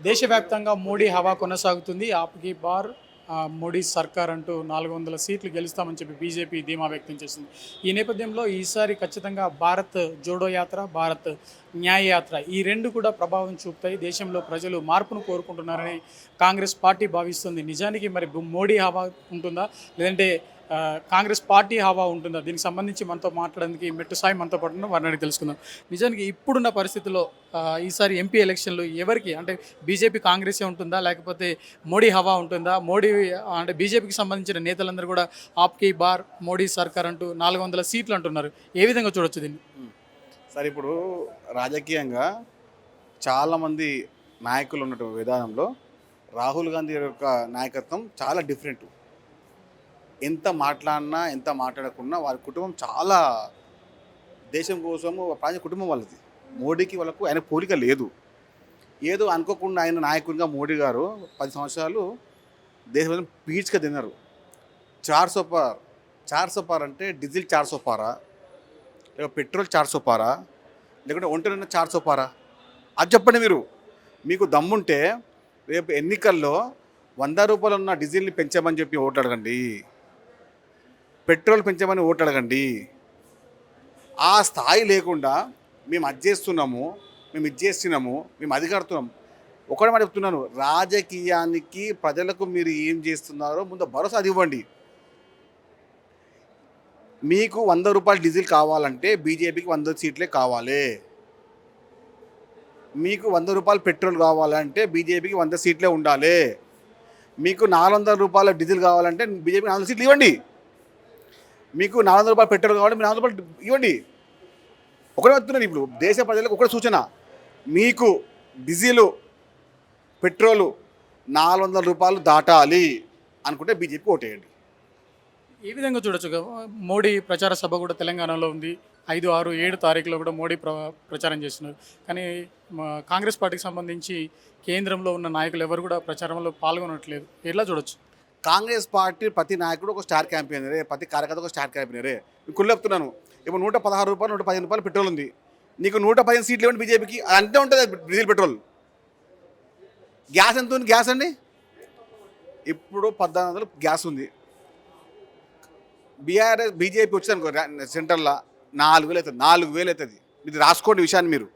దేశవ్యాప్తంగా మోడీ హవా కొనసాగుతుంది. ఆప్‌కి బార్ మోడీ సర్కార్ అంటూ 400 సీట్లు గెలుస్తామని చెప్పి బీజేపీ ధీమా వ్యక్తం చేసింది. ఈ నేపథ్యంలో ఈసారి ఖచ్చితంగా భారత్ జోడో యాత్ర, భారత్ న్యాయ యాత్ర ఈ 2 కూడా ప్రభావం చూపుతాయి. దేశంలో ప్రజలు మార్పును కోరుకుంటున్నారని కాంగ్రెస్ పార్టీ భావిస్తుంది. నిజానికి మరి మోడీ హవా ఉంటుందా? లేదంటే కాంగ్రెస్ పార్టీ హవా ఉంటుందా? దీనికి సంబంధించి మనతో మాట్లాడడానికి మెట్టు సాయి మనతో పాటు ఉన్నారు. వారిని అడిగి తెలుసుకుందాం. నిజానికి ఇప్పుడున్న పరిస్థితుల్లో ఈసారి ఎంపీ ఎలక్షన్‌లు ఎవరికి అంటే బీజేపీ కాంగ్రెసే ఉంటుందా? లేకపోతే మోడీ హవా ఉంటుందా? మోడీ అంటే బీజేపీకి సంబంధించిన నేతలందరూ కూడా ఆప్‌కి బార్ మోడీ సర్కార్ అంటూ 400 సీట్లు అంటున్నారు. ఏ విధంగా చూడొచ్చు దీన్ని? సరే ఇప్పుడు రాజకీయంగా చాలామంది నాయకులు ఉన్నటువంటి విధానంలో రాహుల్ గాంధీ యొక్క నాయకత్వం చాలా డిఫరెంట్. ఎంత మాట్లాడినా ఎంత మాట్లాడకున్నా వారి కుటుంబం చాలా దేశం కోసము ప్రాంత కుటుంబం వాళ్ళది. మోడీకి వాళ్ళకు ఆయన పోలిక లేదు. ఏదో అనుకోకుండా ఆయన నాయకుడిగా మోడీ గారు 10 సంవత్సరాలు దేశం పీడ్చుక తిన్నారు. 400 పార్ 400 పార్ అంటే డీజిల్ 400 పారా, లేక పెట్రోల్ 400 పారా, లేకుంటే ఒంటరిన 400 పారా? అది చెప్పండి మీరు. మీకు దమ్ముంటే రేపు ఎన్నికల్లో 100 రూపాయలు ఉన్న డీజిల్ని పెంచామని చెప్పి ఓట్లు అడగండి, పెట్రోల్ పెంచామని ఓట్లు అడగండి. ఆ స్థాయి లేకుండా మేము అది చేస్తున్నాము, మేము ఇది చేస్తున్నాము, మేము అది కడుతున్నాము. ఒకటే మాట చెప్తున్నాను, రాజకీయానికి ప్రజలకు మీరు ఏం చేస్తున్నారో ముందు భరోసా అది ఇవ్వండి. మీకు 100 రూపాయలు డీజిల్ కావాలంటే బీజేపీకి 100 సీట్లే కావాలి. మీకు 100 రూపాయలు పెట్రోల్ కావాలంటే బీజేపీకి 100 సీట్లే ఉండాలి. మీకు 400 రూపాయల డీజిల్ కావాలంటే బీజేపీకి 400 సీట్లు ఇవ్వండి. మీకు 400 రూపాయలు పెట్రోల్ కావాలంటే మీరు 400 రూపాయలు ఇవ్వండి. ఒకటే చెప్తున్నాను, ఇప్పుడు దేశ ప్రజలకు ఒకటే సూచన, మీకు డీజిలు పెట్రోలు 400 రూపాయలు దాటాలి అనుకుంటే బీజేపీ ఓటేయండి. ఏ విధంగా చూడొచ్చు? మోడీ ప్రచార సభ కూడా తెలంగాణలో ఉంది. 5, 6, 7 తారీఖులో కూడా మోడీ ప్రచారం చేస్తున్నారు. కానీ కాంగ్రెస్ పార్టీకి సంబంధించి కేంద్రంలో ఉన్న నాయకులు ఎవరు కూడా ప్రచారంలో పాల్గొనట్లేదు. ఎట్లా చూడొచ్చు? కాంగ్రెస్ పార్టీ ప్రతి నాయకుడు ఒక స్టార్ క్యాంపెయినరే, ప్రతి కార్యకర్త ఒక స్టార్ క్యాంపెయినరే. మీకు కుళ్ళు చెప్తున్నాను, ఇప్పుడు 116 రూపాయలు 115 రూపాయలు పెట్రోల్ ఉంది. నీకు 115 సీట్లు ఇవ్వండి బీజేపీకి, అంతే ఉంటుంది డీజిల్ పెట్రోల్. గ్యాస్ ఎంత ఉంది? గ్యాస్ అండి ఇప్పుడు 1400 గ్యాస్ ఉంది. బీజేపీ వచ్చింది అనుకో సెంటర్లో 4000 అవుతుంది, 4000 అవుతుంది. ఇది రాసుకోండి విషయాన్ని మీరు.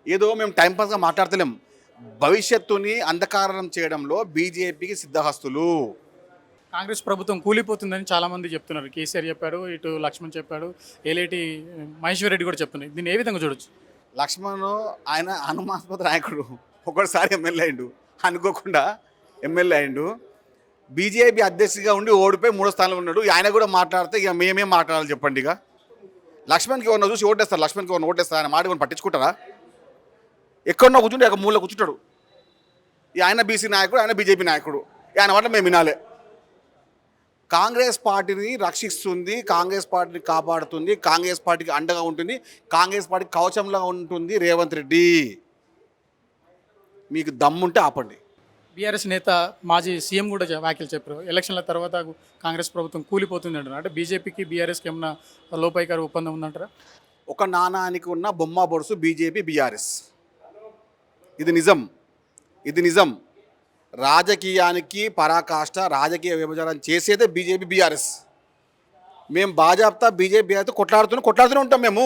ఏదో మేము టైంపాస్గా మాట్లాడతలేం. భవిష్యత్తుని అంధకారం చేయడంలో బీజేపీకి సిద్ధహస్తులు. కాంగ్రెస్ ప్రభుత్వం కూలిపోతుందని చాలామంది చెప్తున్నారు. కేసీఆర్ చెప్పాడు, ఇటు లక్ష్మణ్ చెప్పాడు, ఏలేటి మహేశ్వర్ రెడ్డి కూడా చెప్తున్నారు. దీన్ని ఏ విధంగా చూడొచ్చు? లక్ష్మణ్ ఆయన అనుమానాస్పద నాయకుడు. ఒకసారి ఎమ్మెల్యే అయిండు, అనుకోకుండా ఎమ్మెల్యే అయిండు. బీజేపీ అధ్యక్షుడిగా ఉండి ఓడిపోయి 3వ స్థానంలో ఉన్నాడు. ఆయన కూడా మాట్లాడితే ఇక మేమేం మాట్లాడాలి చెప్పండి. ఇక లక్ష్మణ్కి ఎవరన్నా చూసి ఓటేస్తారు, లక్ష్మణ్కి ఎవరైనా ఓటేస్తారు, ఆయన మాట ఎవరైనా పట్టించుకుంటారా? ఎక్కడన్నా కూర్చుంటే ఒక మూల కూర్చుంటాడు. ఆయన బీసీ నాయకుడు, ఆయన బీజేపీ నాయకుడు, ఆయన మాట మేము వినాలి. కాంగ్రెస్ పార్టీని రక్షిస్తుంది, కాంగ్రెస్ పార్టీని కాపాడుతుంది, కాంగ్రెస్ పార్టీకి అండగా ఉంటుంది, కాంగ్రెస్ పార్టీ కవచంలా ఉంటుంది రేవంత్ రెడ్డి. మీకు దమ్ముంటే ఆపండి. బీఆర్ఎస్ నేత మాజీ సీఎం కూడా వ్యాఖ్యలు చెప్పారు. ఎలక్షన్ల తర్వాత కాంగ్రెస్ ప్రభుత్వం కూలిపోతుంది అంటున్నారు. అంటే బీజేపీకి బీఆర్ఎస్కి ఏమన్నా లోపాయికారి ఒప్పందం ఉందంటారా? ఒక నాణానికి ఉన్న బొమ్మ బొరుసు బీజేపీ బీఆర్ఎస్. ఇది నిజం, ఇది నిజం. రాజకీయానికి పరాకాష్ట, రాజకీయ విభజన చేసేదే బీజేపీ బీఆర్ఎస్. మేము బాజాప్తా బీజేపీ అయితే కొట్లాడుతూనే ఉంటాం. మేము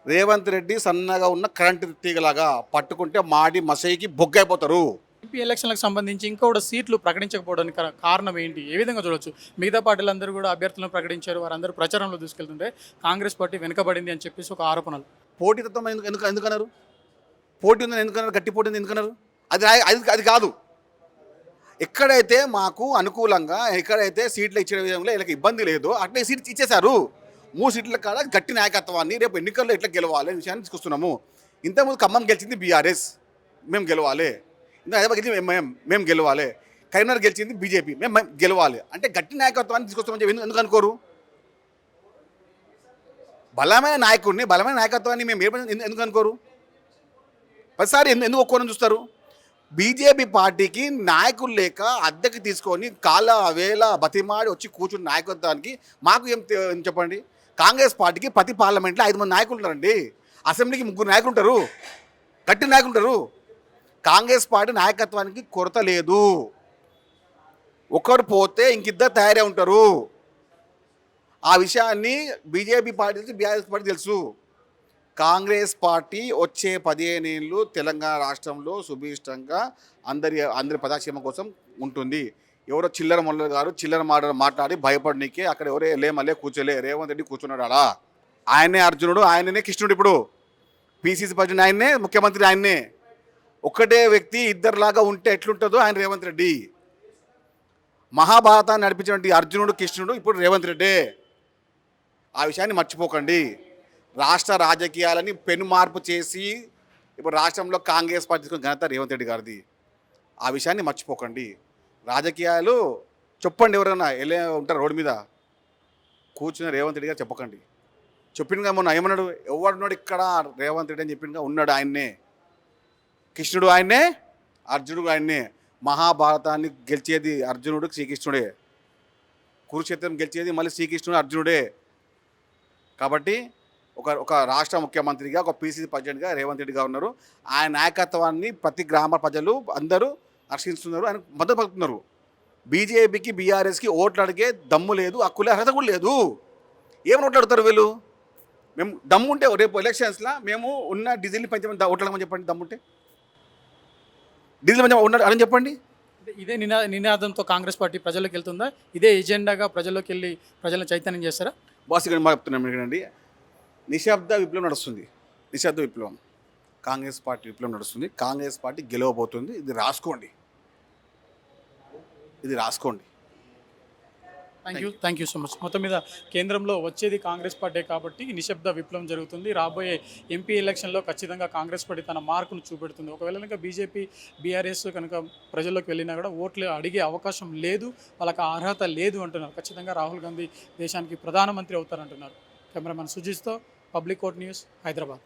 రేవంత్ రెడ్డి సన్నగా ఉన్న కరెంటు తీగలాగా పట్టుకుంటే మాడి మసైకి బొగ్గైపోతారు. ఎంపీ ఎలక్షన్లకు సంబంధించి ఇంకా కూడా సీట్లు ప్రకటించకపోవడానికి కారణం ఏంటి? ఏ విధంగా చూడొచ్చు? మిగతా పార్టీలందరూ కూడా అభ్యర్థులను ప్రకటించారు, వారందరూ ప్రచారంలో తీసుకెళ్తుంటే కాంగ్రెస్ పార్టీ వెనుకబడింది అని చెప్పేసి ఒక ఆరోపణలు. పోటీతత్వం ఎందుకన్నారు? పోటీ ఉందని ఎందుకన్నారు? గట్టి పోటీ ఉంది ఎందుకన్నారు? అది కాదు. ఎక్కడైతే మాకు అనుకూలంగా, ఎక్కడైతే సీట్లు ఇచ్చే విధంగా వీళ్ళకి ఇబ్బంది లేదో అట్లే సీట్లు ఇచ్చేశారు. 3 సీట్ల కాడ గట్టి నాయకత్వాన్ని రేపు ఎన్నికల్లో ఎట్లా గెలవాలి అనే విషయాన్ని తీసుకొస్తున్నాము. ఇంతకుముందు ఖమ్మం గెలిచింది బీఆర్ఎస్, మేము గెలవాలి. ఇంకా హైదరాబాద్ గెలిచింది మేము గెలవాలి. కరీంనగర్ గెలిచింది బీజేపీ, మేము గెలవాలి. అంటే గట్టి నాయకత్వాన్ని తీసుకొస్తామని చెప్పి ఎందుకు అనుకోరు? బలమైన నాయకత్వాన్ని మేము ఎందుకు అనుకోరు? ప్రతిసారి ఎందుకు ఒక్కోరని చూస్తారు? బీజేపీ పార్టీకి నాయకులు లేక అద్దెకి తీసుకొని కాళ్ళ వేళ బతిమాడి వచ్చి కూర్చున్న నాయకత్వానికి మాకు ఏం చెప్పండి? కాంగ్రెస్ పార్టీకి ప్రతి పార్లమెంట్లో 5 మంది నాయకులు ఉన్నారండి. అసెంబ్లీకి 3 నాయకులు ఉంటారు, గట్టి నాయకులు ఉంటారు. కాంగ్రెస్ పార్టీ నాయకత్వానికి కొరత లేదు. ఒకరు పోతే ఇంకిద్దరు తయారై ఉంటారు. ఆ విషయాన్ని బీజేపీ పార్టీ తెలుసు, బీఆర్ఎస్ పార్టీ తెలుసు. కాంగ్రెస్ పార్టీ వచ్చే 15 ఏళ్ళు తెలంగాణ రాష్ట్రంలో సుభిష్టంగా అందరి ప్రజాక్షేమం కోసం ఉంటుంది. ఎవరో చిల్లర మొల్లలు గారు చిల్లర మాట్లాడి భయపడనీకే అక్కడ ఎవరే లేమలే కూర్చోలే. రేవంత్ రెడ్డి కూర్చున్నాడు ఆడ. ఆయనే అర్జునుడు, ఆయననే కృష్ణుడు. ఇప్పుడు పీసీసీ ప్రెసిడెంట్ ఆయన్నే, ముఖ్యమంత్రి ఆయన్నే. ఒక్కటే వ్యక్తి ఇద్దరులాగా ఉంటే ఎట్లుంటుందో ఆయన రేవంత్ రెడ్డి. మహాభారతాన్ని నడిపించినటువంటి అర్జునుడు కృష్ణుడు ఇప్పుడు రేవంత్ రెడ్డి. ఆ విషయాన్ని మర్చిపోకండి. రాష్ట్ర రాజకీయాలని పెను మార్పు చేసి ఇప్పుడు రాష్ట్రంలో కాంగ్రెస్ పార్టీ తీసుకున్న ఘనత రేవంత్ రెడ్డి గారిది. ఆ విషయాన్ని మర్చిపోకండి. రాజకీయాలు చెప్పండి, ఎవరైనా వెళ్ళే ఉంటారు రోడ్డు మీద కూర్చున్న రేవంత్ రెడ్డి గారు చెప్పకండి. చెప్పిండుగా మొన్న ఏమన్నాడు, ఎవడున్నాడు ఇక్కడ రేవంత్ రెడ్డి అని చెప్పిండుగా, ఉన్నాడు ఆయన్నే. కృష్ణుడు ఆయన్నే, అర్జునుడు ఆయన్నే. మహాభారతాన్ని గెలిచేది అర్జునుడు శ్రీకృష్ణుడే. కురుక్షేత్రం గెలిచేది మళ్ళీ శ్రీకృష్ణుడు అర్జునుడే. కాబట్టి ఒక రాష్ట్ర ముఖ్యమంత్రిగా, ఒక పీసీసీ ప్రెసిడెంట్గా రేవంత్ రెడ్డి గారు ఉన్నారు. ఆయన నాయకత్వాన్ని ప్రతి గ్రామ ప్రజలు అందరూ హర్షిస్తున్నారు, ఆయన మద్దతు పలుకుతున్నారు. బీజేపీకి బీఆర్ఎస్కి ఓట్లు అడిగే దమ్ము లేదు, హక్కులే అర్హత కూడా లేదు. ఏం ఓట్లు అడుగుతారు వీళ్ళు? మేము దమ్ముంటే రేపు ఎలక్షన్స్లో మేము ఉన్న డీజిల్ని పెంచమని ఓట్లమని చెప్పండి. దమ్ముంటే డీజిల్ పెంచమని ఉన్నాడు అని చెప్పండి. ఇదే నినాదంతో కాంగ్రెస్ పార్టీ ప్రజల్లోకి వెళ్తుందా? ఇదే ఎజెండాగా ప్రజల్లోకి వెళ్ళి ప్రజలను చైతన్యం చేస్తారా? బాస్ ఇక్కడ మా చెప్తున్నాం ఏంటండి, నిశ్శబ్ద విప్లవం నడుస్తుంది. నిశ్శబ్ద విప్లవం, కాంగ్రెస్ పార్టీ విప్లవం నడుస్తుంది. కాంగ్రెస్ పార్టీ గెలవబోతుంది. ఇది రాసుకోండి. Thank you so much. మొత్తం మీద కేంద్రంలో వచ్చేది కాంగ్రెస్ పార్టీ కాబట్టి నిశ్శబ్ద విప్లవం జరుగుతుంది. రాబోయే ఎంపీ ఎలక్షన్లో ఖచ్చితంగా కాంగ్రెస్ పార్టీ తన మార్కును చూపెడుతుంది. ఒకవేళ కనుక బీజేపీ బీఆర్ఎస్ కనుక ప్రజల్లోకి వెళ్ళినా కూడా ఓట్లు అడిగే అవకాశం లేదు, వాళ్ళకి అర్హత లేదు అంటున్నారు. ఖచ్చితంగా రాహుల్ గాంధీ దేశానికి ప్రధానమంత్రి అవుతారంటున్నారు. కెమెరామెన్ సుజిత్తో పబ్లిక్ కోర్ట్ న్యూస్, హైదరాబాద్.